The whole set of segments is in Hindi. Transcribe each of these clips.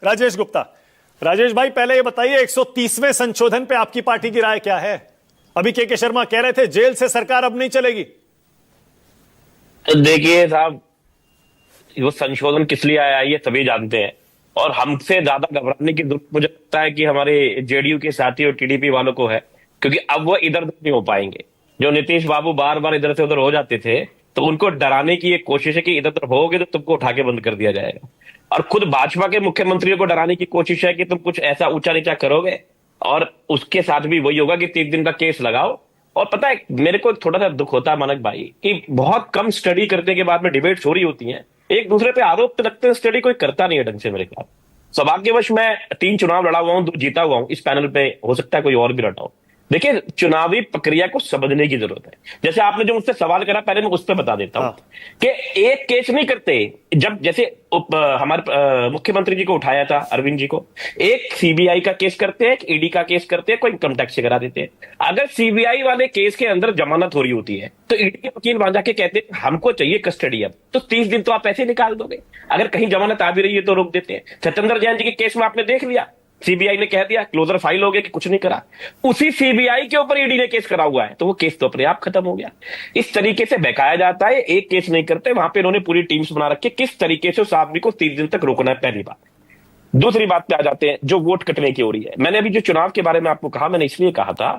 राजेश गुप्ता। राजेश भाई, पहले ये बताइए 130वें संशोधन पे आपकी पार्टी की राय क्या है? अभी के शर्मा कह रहे थे जेल से सरकार अब नहीं चलेगी। देखिए साहब, वो संशोधन किस लिए आया ये सभी जानते हैं, और हमसे ज्यादा घबराने की जरूरत मुझे लगता है कि हमारे जेडीयू के साथी और टीडीपी वालों को है, क्योंकि अब वो इधर उधर नहीं हो पाएंगे। जो नीतीश बाबू बार बार इधर से उधर हो जाते थे, तो उनको डराने की एक कोशिश है कि इधर उधर होगे तो तुमको उठा के बंद कर दिया जाएगा। और खुद भाजपा के मुख्यमंत्रियों को डराने की कोशिश है कि तुम कुछ ऐसा ऊंचा नीचा करोगे, और उसके साथ भी वही होगा कि 30 दिन का केस लगाओ। और पता है, मेरे को थोड़ा सा दुख होता है मानक भाई कि बहुत कम स्टडी करने के बाद में डिबेट्स हो रही होती हैं, एक दूसरे पे आरोप तो लगते हैं, स्टडी कोई करता नहीं है ढंग से। मेरे ख्याल सौभाग्यवश मैं 3 चुनाव लड़ा हुआ हूं, 2 जीता हुआ हूं इस पैनल पे, हो सकता है कोई और भी लड़ा हो। देखिए, चुनावी प्रक्रिया को समझने की जरूरत है। जैसे आपने जो मुझसे सवाल करा, पहले मैं उस पर बता देता हूं कि एक केस नहीं करते। जब जैसे हमारे मुख्यमंत्री जी को उठाया था, अरविंद जी को, एक सीबीआई का केस करते हैं, एक ईडी का केस करते हैं, कोई इनकम टैक्स से करा देते हैं। अगर सीबीआई वाले केस के अंदर जमानत हो रही होती है, तो ईडी के वकील वहां जाके कहते हैं हमको चाहिए कस्टडी अब, तो 30 दिन तो आप ऐसे निकाल दोगे। अगर कहीं जमानत आ भी रही है तो रोक देते हैं। सत्येंद्र जैन जी के केस में आपने देख लिया, सीबीआई ने कह दिया क्लोजर फाइल हो गया कि कुछ नहीं करा, उसी सीबीआई के ऊपर ईडी ने केस करा हुआ है, तो वो केस तो अपने आप खत्म हो गया। इस तरीके से बहकाया जाता है, एक केस नहीं करते। वहां पे इन्होंने पूरी टीम्स बना रखी है किस तरीके से उस आदमी को 30 दिन तक रोकना है, पहली बात। दूसरी बात पे आ जाते हैं जो वोट कटने की हो रही है। मैंने अभी जो चुनाव के बारे में आपको कहा, मैंने इसलिए कहा था,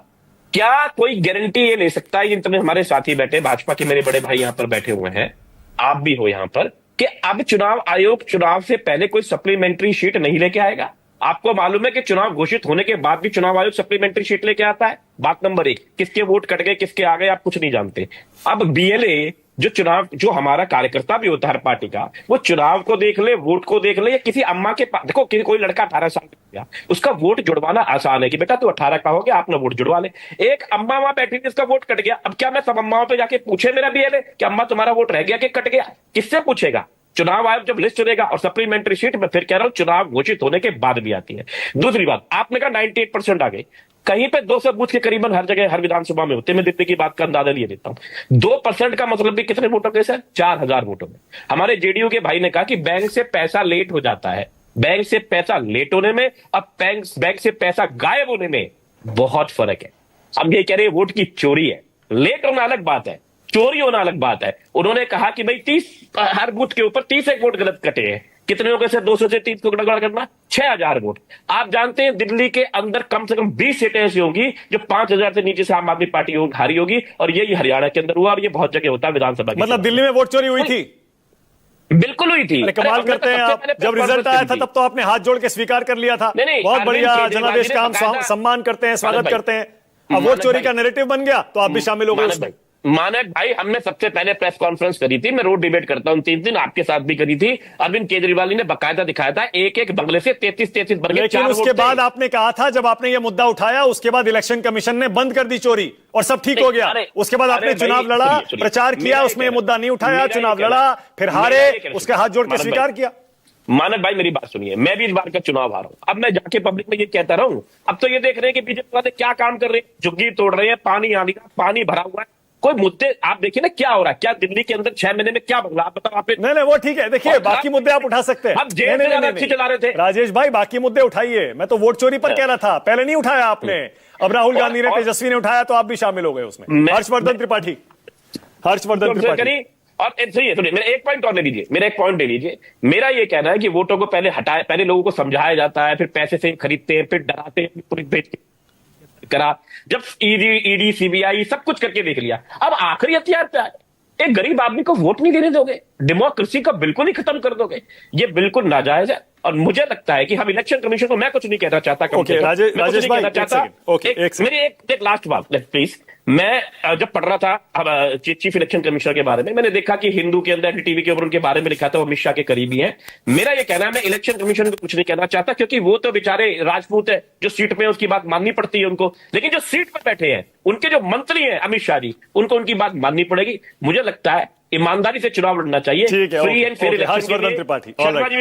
क्या कोई गारंटी ये ले सकता है, जितने हमारे साथी बैठे, भाजपा के मेरे बड़े भाई यहां पर बैठे हुए हैं, आप भी हो यहां पर, कि अब चुनाव आयोग चुनाव से पहले कोई सप्लीमेंट्री शीट नहीं लेके आएगा? आपको मालूम है कि चुनाव घोषित होने के बाद भी चुनाव आयोग सप्लीमेंट्री शीट लेके आता है। बात नंबर 1, किसके वोट कट गए, किसके आ गए, आप कुछ नहीं जानते। अब बीएलए जो हमारा कार्यकर्ता भी होता है हर पार्टी का, वो चुनाव को देख ले, वोट को देख ले, या किसी अम्मा के पास देखो, कोई लड़का 18 साल का गया, उसका वोट जुड़वाना आसान है कि बेटा तू 18 का हो गया, अपना वोट जुड़वा ले। एक अम्मा वहां बैठी थी, उसका वोट कट गया। अब क्या मैं सब अम्माओं पे जाके पूछे मेरा बीएलए कि अम्मा तुम्हारा वोट रह गया कि कट गया? किससे पूछेगा? चुनाव आयोग जब लिस्ट चलेगा। और सप्लीमेंट्री शीट में फिर कह रहा हूं चुनाव घोषित होने के बाद भी आती है। दूसरी बात, आपने कहा 98% आ गई, कहीं पे 200 बूथ के करीबन हर जगह हर विधानसभा में होते। मैं दिल्ली की बात का अंदाजा लिए देता हूं। 2% का मतलब भी कितने वोटों के सर? 4000 वोटों में। हमारे जेडीयू के भाई ने कहा कि बैंक से पैसा लेट हो जाता है। बैंक से पैसा लेट होने में, अब बैंक से पैसा गायब होने में बहुत फर्क है। अब ये कह रहे वोट की चोरी है, लेट होना अलग बात है, चोरी होना अलग बात है। उन्होंने कहा कि भाई 30 हर बूथ के ऊपर 30 एक वोट गलत कटे हैं। कितने हो गए सर? 200 से 30 को गड़बड़ करना, 6000 वोट। आप जानते हैं दिल्ली के अंदर कम से कम 20 सीटें ऐसी होंगी जो 5000 से नीचे से आम आदमी पार्टी हारी होगी, और यही हरियाणा के अंदर हुआ, और ये बहुत जगह होता है विधानसभा। मतलब दिल्ली में वोट चोरी हुई थी? बिल्कुल हुई थी। कमाल करते हैं आप। जब रिजल्ट आया था तब तो आपने हाथ जोड़ के स्वीकार कर लिया था। बहुत बढ़िया, जनादेश का हम सम्मान करते हैं, स्वागत करते हैं। अब वोट चोरी का नैरेटिव बन गया तो आप भी शामिल हो गए उसमें। मानक भाई, हमने सबसे पहले प्रेस कॉन्फ्रेंस करी थी, मैं रोड डिबेट करता हूं 30 दिन, आपके साथ भी करी थी। अरविंद केजरीवाल ने बकायदा दिखाया था, एक बंगले से 33 बंगले। लेकिन उसके बाद आपने कहा था, जब आपने ये मुद्दा उठाया, उसके बाद इलेक्शन कमीशन ने बंद कर दी चोरी और सब ठीक हो गया। उसके बाद आपने चुनाव लड़ा, प्रचार किया, उसमें ये मुद्दा नहीं उठाया, चुनाव लड़ा, फिर हारे, उसके हाथ जोड़ के स्वीकार किया। मानक भाई मेरी बात सुनिए, मैं भी इस बार का चुनाव हारा हूं। अब मैं जाके पब्लिक में ये कहता रहा हूं, अब तो ये देख रहे हैं कि बीजेपी वाले क्या काम कर रहे हैं, झुग्गी तोड़ रहे हैं, पानी आने का, पानी भरा हुआ है। कोई मुद्दे आप देखिए ना क्या हो रहा है, क्या दिल्ली के अंदर 6 महीने में क्या बदला, आप बताओ। आप नहीं वो ठीक है, देखिए बाकी मुद्दे आप उठा सकते हैं। आप जेल से ज्यादा अच्छी चला रहे थे राजेश भाई, बाकी मुद्दे उठाइए। मैं तो वोट चोरी पर कह रहा था, पहले नहीं उठाया आपने। अब राहुल गांधी ने, तेजस्वी ने उठाया तो आप भी शामिल हो गए उसमें। हर्षवर्धन त्रिपाठी और सुनिए, मेरा एक पॉइंट और ले लीजिए, मेरा एक पॉइंट ले लीजिए। मेरा ये कहना है कि वोटों को पहले हटाए, पहले लोगों को समझाया जाता है, फिर पैसे से खरीदते हैं, फिर डराते हैं, पुलिस भेजते करा, जब ईडी सीबीआई सब कुछ करके देख लिया, अब आखिरी हथियार पे आए, एक गरीब आदमी को वोट नहीं देने दोगे, डेमोक्रेसी को बिल्कुल ही खत्म कर दोगे। ये बिल्कुल नाजायज है। और मुझे लगता है कि हम इलेक्शन कमीशन को, मैं कुछ नहीं कहना चाहता, राजेश भाई मेरी एक लास्ट बात प्लीज। मैं जब पढ़ रहा था चीफ इलेक्शन कमिश्नर के बारे में, मैंने देखा कि हिंदू के अंदर टीवी के ऊपर उनके बारे में लिखा था, वो अमित शाह के करीबी हैं। मेरा ये कहना है, मैं इलेक्शन कमीशन को कुछ नहीं कहना चाहता, क्योंकि वो तो बेचारे राजपूत है, जो सीट पे है उसकी बात माननी पड़ती है उनको। लेकिन जो सीट पर बैठे हैं, उनके जो मंत्री हैं अमित शाह जी, उनको उनकी बात माननी पड़ेगी। मुझे लगता है ईमानदारी से चुनाव लड़ना चाहिए, free and fair election. Harshvardhan Tripathi.